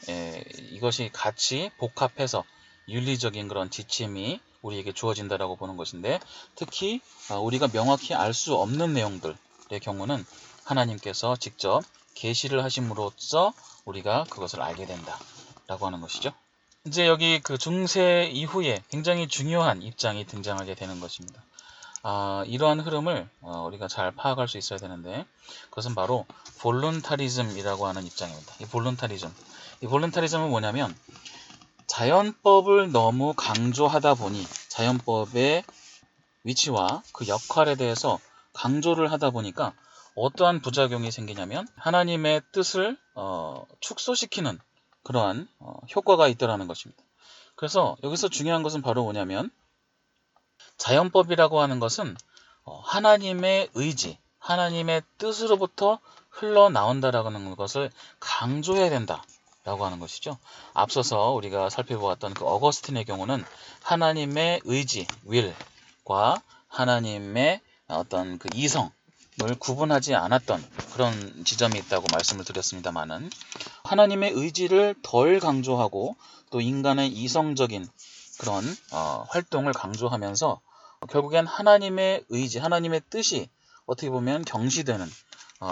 이것이 같이 복합해서 윤리적인 그런 지침이 우리에게 주어진다라고 보는 것인데, 특히 우리가 명확히 알 수 없는 내용들의 경우는 하나님께서 직접 계시를 하심으로써 우리가 그것을 알게 된다라고 하는 것이죠. 이제 여기 그 중세 이후에 굉장히 중요한 입장이 등장하게 되는 것입니다. 이러한 흐름을 우리가 잘 파악할 수 있어야 되는데, 그것은 바로 볼룬타리즘이라고 하는 입장입니다. 이 볼룬타리즘은 뭐냐면, 자연법을 너무 강조하다 보니, 자연법의 위치와 그 역할에 대해서 강조를 하다 보니까 어떠한 부작용이 생기냐면, 하나님의 뜻을 축소시키는 그러한 효과가 있다라는 것입니다. 그래서 여기서 중요한 것은 바로 뭐냐면, 자연법이라고 하는 것은 하나님의 의지, 하나님의 뜻으로부터 흘러나온다라는 것을 강조해야 된다라고 하는 것이죠. 앞서서 우리가 살펴보았던 그 어거스틴의 경우는 하나님의 의지, will과 하나님의 어떤 그 이성을 구분하지 않았던 그런 지점이 있다고 말씀을 드렸습니다만은, 하나님의 의지를 덜 강조하고 또 인간의 이성적인 그런 활동을 강조하면서 결국엔 하나님의 의지, 하나님의 뜻이 어떻게 보면 경시되는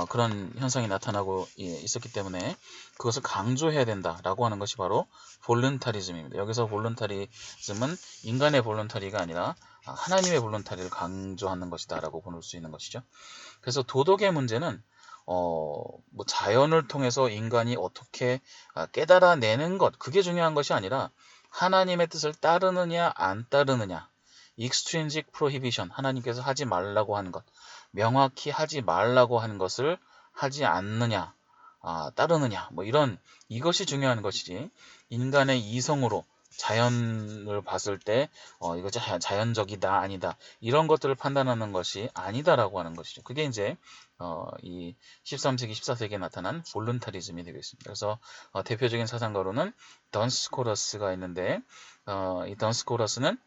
그런 현상이 나타나고 있었기 때문에 그것을 강조해야 된다라고 하는 것이 바로 볼룬타리즘입니다. 여기서 볼룬타리즘은 인간의 볼룬타리가 아니라 하나님의 볼룬타리를 강조하는 것이다라고 볼 수 있는 것이죠. 그래서 도덕의 문제는 뭐 자연을 통해서 인간이 어떻게 깨달아내는 것, 그게 중요한 것이 아니라 하나님의 뜻을 따르느냐 안 따르느냐, extrinsic prohibition, 하나님께서 하지 말라고 하는 것, 명확히 하지 말라고 하는 것을 하지 않느냐, 따르느냐, 뭐 이것이 중요한 것이지, 인간의 이성으로 자연을 봤을 때 이거 자연적이다 아니다 이런 것들을 판단하는 것이 아니다라고 하는 것이죠. 그게 이제 이 13세기 14세기에 나타난 볼룬타리즘이 되겠습니다. 그래서 대표적인 사상가로는 던스코러스가 있는데, 이 던스코러스는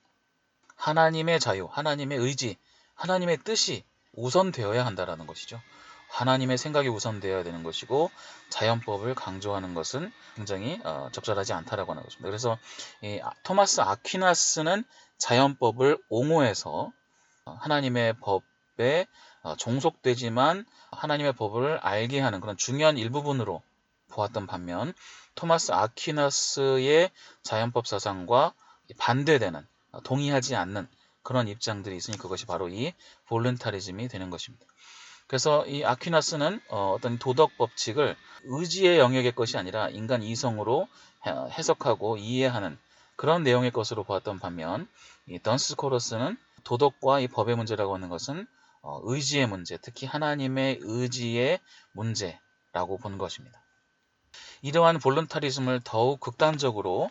하나님의 자유, 하나님의 의지, 하나님의 뜻이 우선되어야 한다라는 것이죠. 하나님의 생각이 우선되어야 되는 것이고, 자연법을 강조하는 것은 굉장히 적절하지 않다라고 하는 것입니다. 그래서 이 토마스 아퀴나스는 자연법을 옹호해서 하나님의 법에 종속되지만 하나님의 법을 알게 하는 그런 중요한 일부분으로 보았던 반면, 토마스 아퀴나스의 자연법 사상과 반대되는, 동의하지 않는 그런 입장들이 있으니 그것이 바로 이 볼룬타리즘이 되는 것입니다. 그래서 이 아퀴나스는 어떤 도덕 법칙을 의지의 영역의 것이 아니라 인간 이성으로 해석하고 이해하는 그런 내용의 것으로 보았던 반면, 이 던스코러스는 도덕과 이 법의 문제라고 하는 것은 의지의 문제, 특히 하나님의 의지의 문제라고 본 것입니다. 이러한 볼룬타리즘을 더욱 극단적으로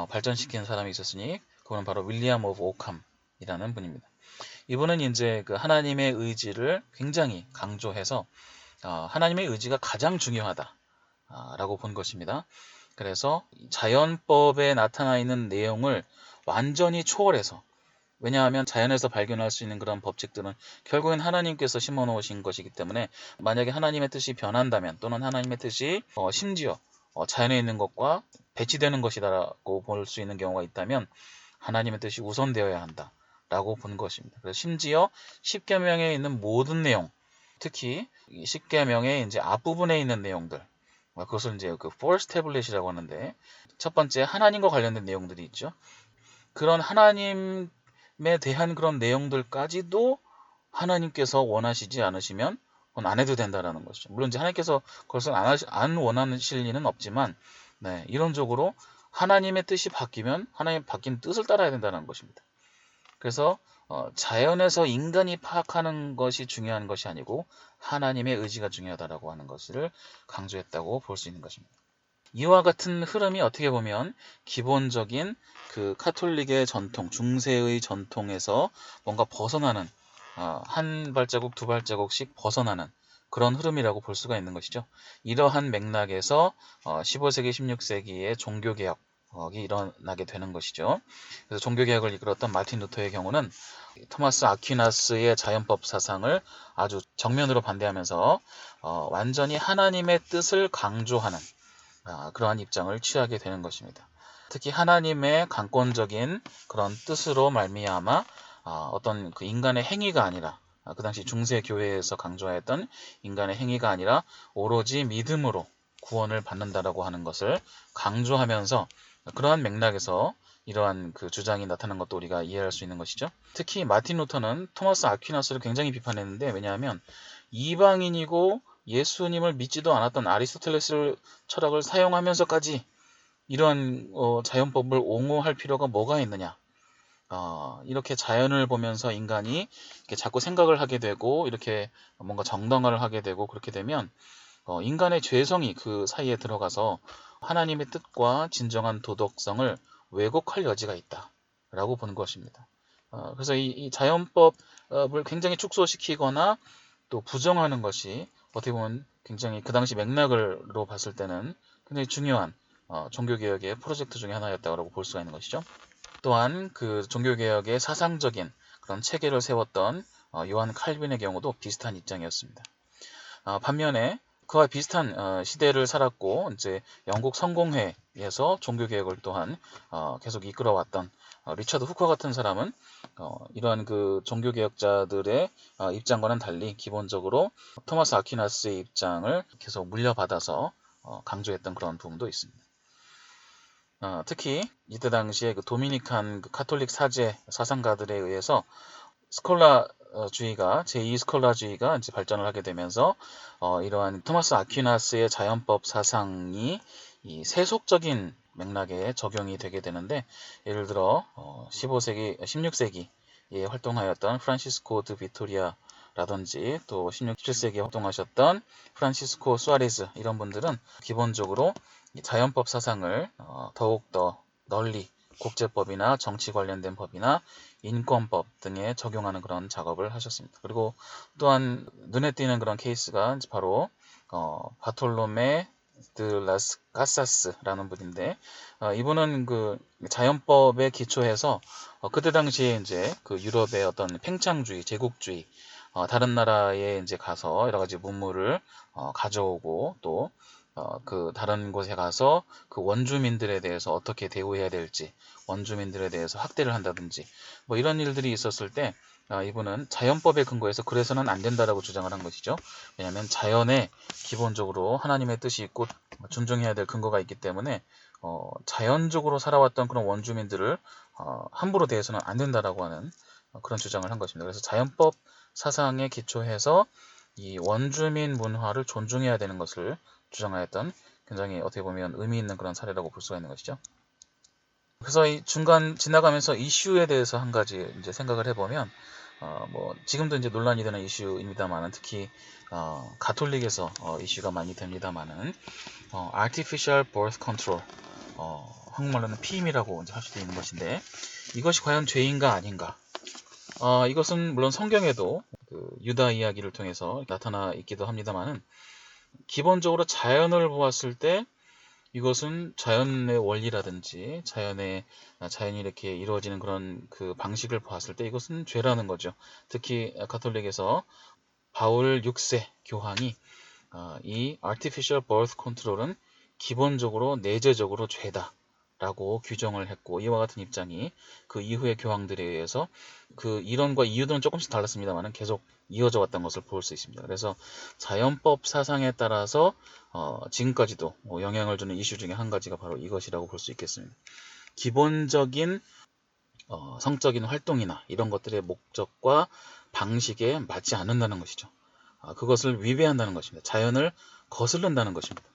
발전시키는 사람이 있었으니 그건 바로 윌리엄 오브 오캄이라는 분입니다. 이분은 이제 그 하나님의 의지를 굉장히 강조해서 하나님의 의지가 가장 중요하다라고 본 것입니다. 그래서 자연법에 나타나 있는 내용을 완전히 초월해서, 왜냐하면 자연에서 발견할 수 있는 그런 법칙들은 결국엔 하나님께서 심어놓으신 것이기 때문에, 만약에 하나님의 뜻이 변한다면, 또는 하나님의 뜻이 심지어 자연에 있는 것과 배치되는 것이다라고 볼 수 있는 경우가 있다면 하나님의 뜻이 우선되어야 한다라고 본 것입니다. 그래서 심지어 십계명에 있는 모든 내용, 특히 십계명의 이제 앞부분에 있는 내용들, 그것을 이제 그 first tablet이라고 하는데, 첫 번째 하나님과 관련된 내용들이 있죠. 그런 하나님에 대한 그런 내용들까지도 하나님께서 원하시지 않으시면 그건 안 해도 된다라는 것이죠. 물론 이제 하나님께서 그것을 안 원하실 리는 없지만, 이론적으로 하나님의 뜻이 바뀌면 하나님 바뀐 뜻을 따라야 된다는 것입니다. 그래서 자연에서 인간이 파악하는 것이 중요한 것이 아니고 하나님의 의지가 중요하다라고 하는 것을 강조했다고 볼 수 있는 것입니다. 이와 같은 흐름이 어떻게 보면 기본적인 그 카톨릭의 전통, 중세의 전통에서 뭔가 벗어나는, 한 발자국 두 발자국씩 벗어나는 그런 흐름이라고 볼 수가 있는 것이죠. 이러한 맥락에서 15세기, 16세기의 종교개혁이 일어나게 되는 것이죠. 그래서 종교개혁을 이끌었던 마틴 루터의 경우는 토마스 아퀴나스의 자연법 사상을 아주 정면으로 반대하면서 완전히 하나님의 뜻을 강조하는 그러한 입장을 취하게 되는 것입니다. 특히 하나님의 강권적인 그런 뜻으로 말미암아 어떤 그 인간의 행위가 아니라 그 당시 중세 교회에서 강조했던 인간의 행위가 아니라 오로지 믿음으로 구원을 받는다라고 하는 것을 강조하면서 그러한 맥락에서 이러한 그 주장이 나타난 것도 우리가 이해할 수 있는 것이죠. 특히 마틴 루터는 토마스 아퀴나스를 굉장히 비판했는데, 왜냐하면 이방인이고 예수님을 믿지도 않았던 아리스토텔레스 철학을 사용하면서까지 이러한 자연법을 옹호할 필요가 뭐가 있느냐. 이렇게 자연을 보면서 인간이 이렇게 자꾸 생각을 하게 되고 이렇게 뭔가 정당화를 하게 되고 그렇게 되면 인간의 죄성이 그 사이에 들어가서 하나님의 뜻과 진정한 도덕성을 왜곡할 여지가 있다라고 보는 것입니다. 그래서 이 자연법을 굉장히 축소시키거나 또 부정하는 것이 어떻게 보면 굉장히 그 당시 맥락으로 봤을 때는 굉장히 중요한 종교개혁의 프로젝트 중에 하나였다고 볼 수가 있는 것이죠. 또한 그 종교개혁의 사상적인 그런 체계를 세웠던 요한 칼빈의 경우도 비슷한 입장이었습니다. 반면에 그와 비슷한 시대를 살았고 이제 영국 성공회에서 종교개혁을 또한 계속 이끌어왔던 리처드 후커 같은 사람은 이러한 그 종교개혁자들의 입장과는 달리 기본적으로 토마스 아퀴나스의 입장을 계속 물려받아서 강조했던 그런 부분도 있습니다. 특히 이때 당시에 그 도미니칸 그 카톨릭 사제 사상가들에 의해서 스콜라주의가 제2 스콜라주의가 이제 발전을 하게 되면서 이러한 토마스 아퀴나스의 자연법 사상이 이 세속적인 맥락에 적용이 되게 되는데, 예를 들어 15세기, 16세기에 활동하였던 프란시스코 드 비토리아라든지 또 17세기에 활동하셨던 프란시스코 수아레즈, 이런 분들은 기본적으로 자연법 사상을 더욱더 널리 국제법이나 정치 관련된 법이나 인권법 등에 적용하는 그런 작업을 하셨습니다. 그리고 또한 눈에 띄는 그런 케이스가 바로 바톨로메 드 라스 카사스라는 분인데, 이분은 그 자연법에 기초해서 그때 당시에 이제 그 유럽의 어떤 팽창주의, 제국주의, 다른 나라에 이제 가서 여러 가지 문물을 가져오고 또 그 다른 곳에 가서 그 원주민들에 대해서 어떻게 대우해야 될지, 원주민들에 대해서 학대를 한다든지 뭐 이런 일들이 있었을 때 이분은 자연법에 근거해서 그래서는 안 된다라고 주장을 한 것이죠. 왜냐하면 자연에 기본적으로 하나님의 뜻이 있고 존중해야 될 근거가 있기 때문에 자연적으로 살아왔던 그런 원주민들을 함부로 대해서는 안 된다라고 하는 그런 주장을 한 것입니다. 그래서 자연법 사상에 기초해서 이 원주민 문화를 존중해야 되는 것을 주장하였던 굉장히 어떻게 보면 의미 있는 그런 사례라고 볼 수가 있는 것이죠. 그래서 이 중간 지나가면서 이슈에 대해서 한 가지 이제 생각을 해보면 뭐 지금도 이제 논란이 되는 이슈입니다만은 특히 가톨릭에서 이슈가 많이 됩니다만은 artificial birth control, 한국말로는 피임이라고 이제 할 수도 있는 것인데, 이것이 과연 죄인가 아닌가? 이것은 물론 성경에도 그 유다 이야기를 통해서 나타나 있기도 합니다만은, 기본적으로 자연을 보았을 때 이것은 자연의 원리라든지 자연이 이렇게 이루어지는 그런 그 방식을 보았을 때 이것은 죄라는 거죠. 특히 가톨릭에서 바울 6세 교황이 이 artificial birth control은 기본적으로 내재적으로 죄다 라고 규정을 했고, 이와 같은 입장이 그 이후의 교황들에 의해서 그 이론과 이유들은 조금씩 달랐습니다만 계속 이어져 왔던 것을 볼 수 있습니다. 그래서 자연법 사상에 따라서 지금까지도 영향을 주는 이슈 중에 한 가지가 바로 이것이라고 볼 수 있겠습니다. 기본적인 성적인 활동이나 이런 것들의 목적과 방식에 맞지 않는다는 것이죠. 그것을 위배한다는 것입니다. 자연을 거슬른다는 것입니다.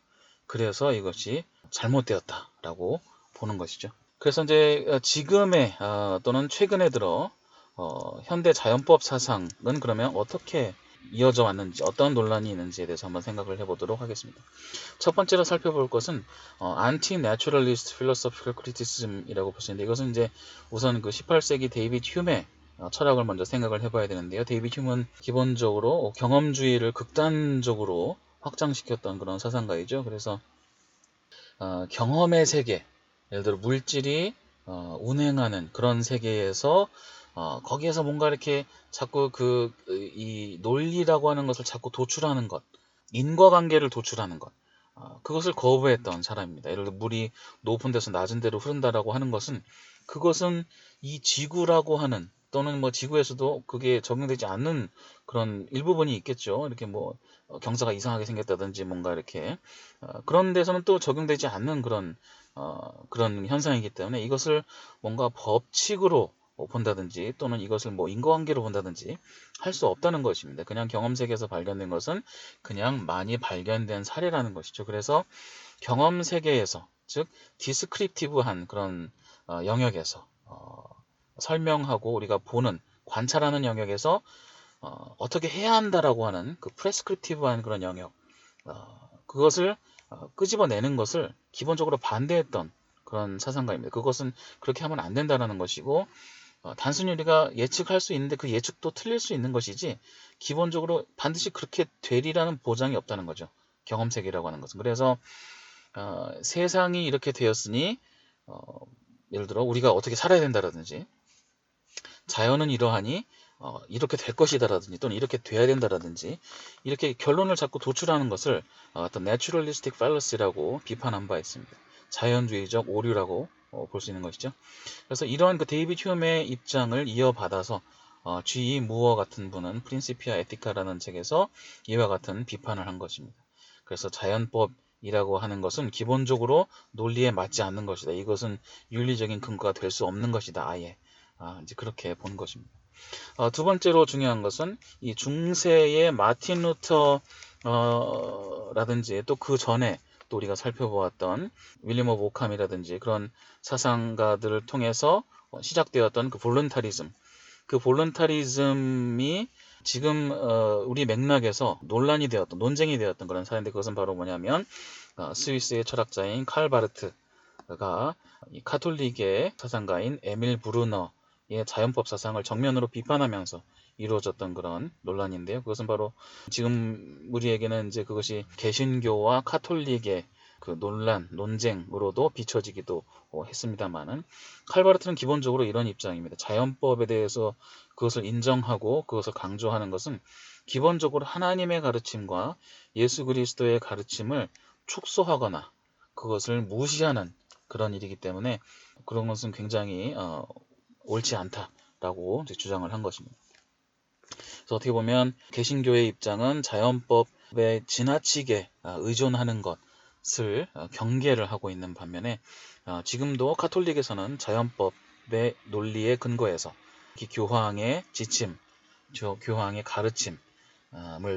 그래서 이것이 잘못되었다라고 보는 것이죠. 그래서 이제 지금의 또는 최근에 들어 현대 자연법 사상은 그러면 어떻게 이어져 왔는지, 어떤 논란이 있는지에 대해서 한번 생각을 해보도록 하겠습니다. 첫 번째로 살펴볼 것은 Anti-Naturalist Philosophical Criticism이라고 볼 수 있는데, 이것은 이제 우선 그 18세기 데이비드 휴메 철학을 먼저 생각을 해봐야 되는데요. 데이비드 휴메는 기본적으로 경험주의를 극단적으로 확장시켰던 그런 사상가이죠. 그래서 경험의 세계, 예를 들어 물질이 운행하는 그런 세계에서 거기에서 뭔가 이렇게 자꾸 이 논리라고 하는 것을 자꾸 도출하는 것, 인과관계를 도출하는 것, 그것을 거부했던 사람입니다. 예를 들어 물이 높은 데서 낮은 데로 흐른다라고 하는 것은 그것은 이 지구라고 하는 또는 뭐 지구에서도 그게 적용되지 않는 그런 일부분이 있겠죠. 이렇게 뭐 경사가 이상하게 생겼다든지 뭔가 이렇게 그런 데서는 또 적용되지 않는 그런 현상이기 때문에 이것을 뭔가 법칙으로 본다든지 또는 이것을 뭐 인과관계로 본다든지 할 수 없다는 것입니다. 그냥 경험 세계에서 발견된 것은 그냥 많이 발견된 사례라는 것이죠. 그래서 경험 세계에서 즉 디스크립티브한 그런 영역에서 설명하고 우리가 보는 관찰하는 영역에서 어떻게 해야 한다라고 하는 그 프레스크립티브한 그런 영역 그것을 끄집어내는 것을 기본적으로 반대했던 그런 사상가입니다. 그것은 그렇게 하면 안 된다는 것이고 단순히 우리가 예측할 수 있는데 그 예측도 틀릴 수 있는 것이지 기본적으로 반드시 그렇게 되리라는 보장이 없다는 거죠. 경험세계라고 하는 것은. 그래서 세상이 이렇게 되었으니 예를 들어 우리가 어떻게 살아야 된다라든지 자연은 이러하니 이렇게 될 것이다라든지 또는 이렇게 돼야 된다라든지 이렇게 결론을 자꾸 도출하는 것을 어떤 naturalistic fallacy라고 비판한 바 있습니다. 자연주의적 오류라고 볼 수 있는 것이죠. 그래서 이러한 그 데이비드 휴메의 입장을 이어받아서 G.E. 무어 같은 분은 프린시피아 에티카라는 책에서 이와 같은 비판을 한 것입니다. 그래서 자연법이라고 하는 것은 기본적으로 논리에 맞지 않는 것이다. 이것은 윤리적인 근거가 될 수 없는 것이다. 아예 이제 그렇게 본 것입니다. 두 번째로 중요한 것은 이 중세의 마틴 루터 라든지 또 그 전에 또 우리가 살펴보았던 윌리엄 오브 오캄이라든지 그런 사상가들을 통해서 시작되었던 그 볼런타리즘 그 볼런타리즘이 지금 우리 맥락에서 논란이 되었던 논쟁이 되었던 그런 사례인데 그것은 바로 뭐냐면 스위스의 철학자인 칼 바르트가 이 카톨릭의 사상가인 에밀 브루너의 자연법 사상을 정면으로 비판하면서 이루어졌던 그런 논란인데요. 그것은 바로 지금 우리에게는 이제 그것이 개신교와 카톨릭의 그 논쟁으로도 비춰지기도 했습니다만은 칼바르트는 기본적으로 이런 입장입니다. 자연법에 대해서 그것을 인정하고 그것을 강조하는 것은 기본적으로 하나님의 가르침과 예수 그리스도의 가르침을 축소하거나 그것을 무시하는 그런 일이기 때문에 그런 것은 굉장히 옳지 않다라고 주장을 한 것입니다. 그래서 어떻게 보면 개신교의 입장은 자연법에 지나치게 의존하는 것을 경계를 하고 있는 반면에 지금도 카톨릭에서는 자연법의 논리에 근거해서 교황의 지침, 교황의 가르침을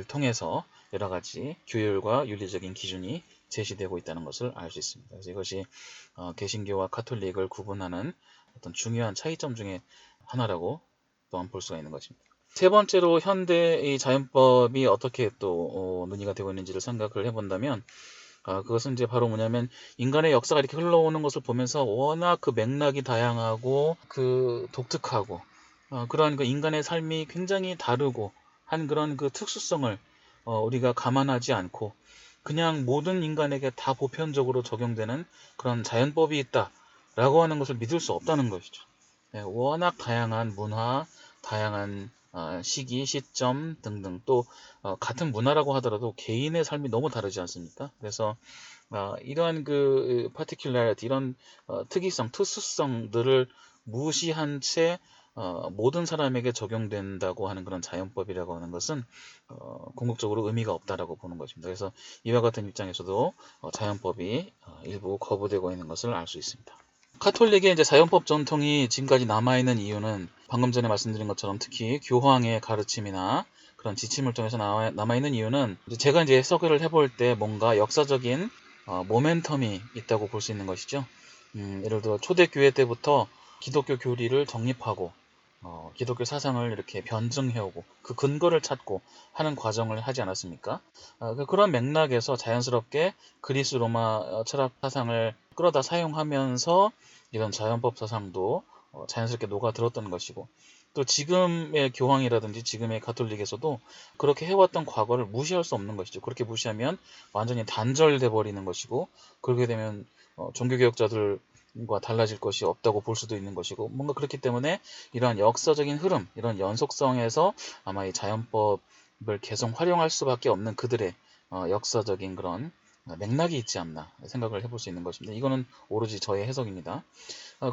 통해서 여러 가지 규율과 윤리적인 기준이 제시되고 있다는 것을 알 수 있습니다. 그래서 이것이 개신교와 카톨릭을 구분하는 어떤 중요한 차이점 중에 하나라고 또한 볼 수가 있는 것입니다. 세 번째로 현대의 자연법이 어떻게 또 논의가 되고 있는지를 생각을 해본다면 그것은 이제 바로 뭐냐면 인간의 역사가 이렇게 흘러오는 것을 보면서 워낙 그 맥락이 다양하고 그 독특하고 그런 그 인간의 삶이 굉장히 다르고 한 그런 그 특수성을 우리가 감안하지 않고 그냥 모든 인간에게 다 보편적으로 적용되는 그런 자연법이 있다라고 하는 것을 믿을 수 없다는 것이죠. 워낙 다양한 문화, 다양한 시기, 시점 등등 또 같은 문화라고 하더라도 개인의 삶이 너무 다르지 않습니까? 그래서 이러한 그 particularity, 이런 특이성, 특수성들을 무시한 채 모든 사람에게 적용된다고 하는 그런 자연법이라고 하는 것은 궁극적으로 의미가 없다라고 보는 것입니다. 그래서 이와 같은 입장에서도 자연법이 일부 거부되고 있는 것을 알 수 있습니다. 카톨릭의 이제 자연법 전통이 지금까지 남아있는 이유는 방금 전에 말씀드린 것처럼 특히 교황의 가르침이나 그런 지침을 통해서 남아있는 이유는 제가 이제 해석을 해볼 때 뭔가 역사적인 모멘텀이 있다고 볼 수 있는 것이죠. 예를 들어 초대교회 때부터 기독교 교리를 정립하고 기독교 사상을 이렇게 변증해오고 그 근거를 찾고 하는 과정을 하지 않았습니까? 그런 맥락에서 자연스럽게 그리스 로마 철학 사상을 끌어다 사용하면서 이런 자연법 사상도 자연스럽게 녹아들었던 것이고 또 지금의 교황이라든지 지금의 가톨릭에서도 그렇게 해왔던 과거를 무시할 수 없는 것이죠. 그렇게 무시하면 완전히 단절돼 버리는 것이고 그렇게 되면 종교개혁자들과 달라질 것이 없다고 볼 수도 있는 것이고 뭔가 그렇기 때문에 이러한 역사적인 흐름, 이런 연속성에서 아마 이 자연법을 계속 활용할 수밖에 없는 그들의 역사적인 그런 맥락이 있지 않나 생각을 해볼 수 있는 것입니다. 이거는 오로지 저의 해석입니다.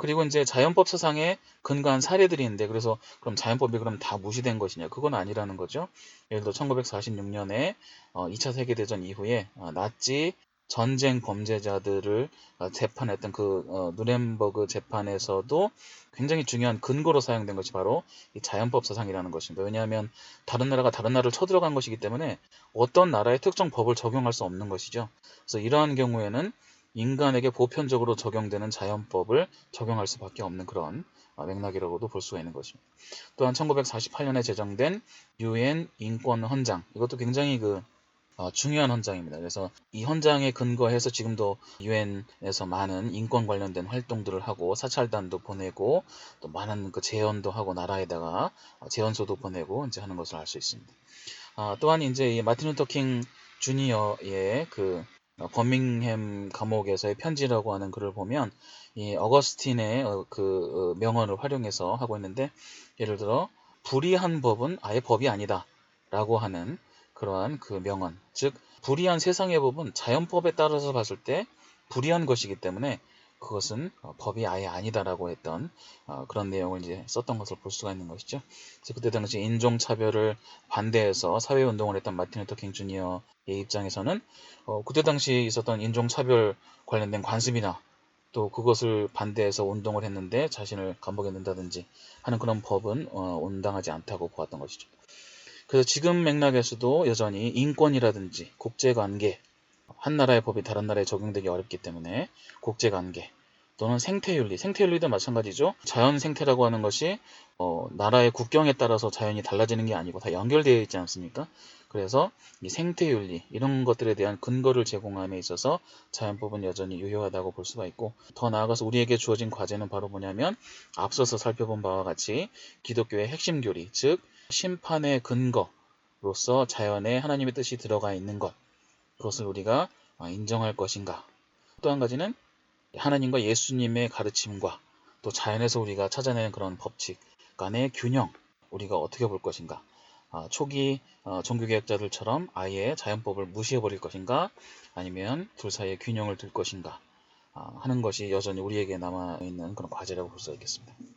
그리고 이제 자연법 사상에 근거한 사례들이 있는데, 그래서 그럼 자연법이 그럼 다 무시된 것이냐? 그건 아니라는 거죠. 예를 들어 1946년에 2차 세계대전 이후에 나치 전쟁 범죄자들을 재판했던 그 누렌버그 재판에서도 굉장히 중요한 근거로 사용된 것이 바로 이 자연법 사상이라는 것입니다. 왜냐하면 다른 나라가 다른 나라를 쳐들어간 것이기 때문에 어떤 나라의 특정 법을 적용할 수 없는 것이죠. 그래서 이러한 경우에는 인간에게 보편적으로 적용되는 자연법을 적용할 수밖에 없는 그런 맥락이라고도 볼 수가 있는 것입니다. 또한 1948년에 제정된 UN 인권 헌장, 이것도 굉장히 중요한 헌장입니다. 그래서 이 헌장에 근거해서 지금도 UN에서 많은 인권 관련된 활동들을 하고 사찰단도 보내고 또 많은 제언도 하고 나라에다가 제언서도 보내고 이제 하는 것을 알 수 있습니다. 또한 이제 이 마틴 루터 킹 주니어의 버밍햄 감옥에서의 편지라고 하는 글을 보면 이 어거스틴의 명언을 활용해서 하고 있는데, 예를 들어 불의한 법은 아예 법이 아니다 라고 하는 그러한 그 명언, 즉 불의한 세상의 법은 자연법에 따라서 봤을 때 불의한 것이기 때문에 그것은 법이 아예 아니다라고 했던 그런 내용을 이제 썼던 것을 볼 수가 있는 것이죠. 그래서 그때 당시 인종차별을 반대해서 사회운동을 했던 마틴 루터 킹 주니어의 입장에서는 그때 당시 있었던 인종차별 관련된 관습이나 또 그것을 반대해서 운동을 했는데 자신을 감옥에 넣는다든지 하는 그런 법은 온당하지 않다고 보았던 것이죠. 그래서 지금 맥락에서도 여전히 인권이라든지 국제관계, 한 나라의 법이 다른 나라에 적용되기 어렵기 때문에 국제관계 또는 생태윤리도 마찬가지죠. 자연 생태라고 하는 것이 나라의 국경에 따라서 자연이 달라지는 게 아니고 다 연결되어 있지 않습니까? 그래서 이 생태윤리 이런 것들에 대한 근거를 제공함에 있어서 자연법은 여전히 유효하다고 볼 수가 있고, 더 나아가서 우리에게 주어진 과제는 바로 뭐냐면 앞서서 살펴본 바와 같이 기독교의 핵심 교리, 즉 심판의 근거로서 자연에 하나님의 뜻이 들어가 있는 것, 그것을 우리가 인정할 것인가. 또 한 가지는 하나님과 예수님의 가르침과 또 자연에서 우리가 찾아내는 그런 법칙 간의 균형, 우리가 어떻게 볼 것인가. 초기 종교개혁자들처럼 아예 자연법을 무시해버릴 것인가, 아니면 둘 사이의 균형을 둘 것인가 하는 것이 여전히 우리에게 남아있는 그런 과제라고 볼 수 있겠습니다.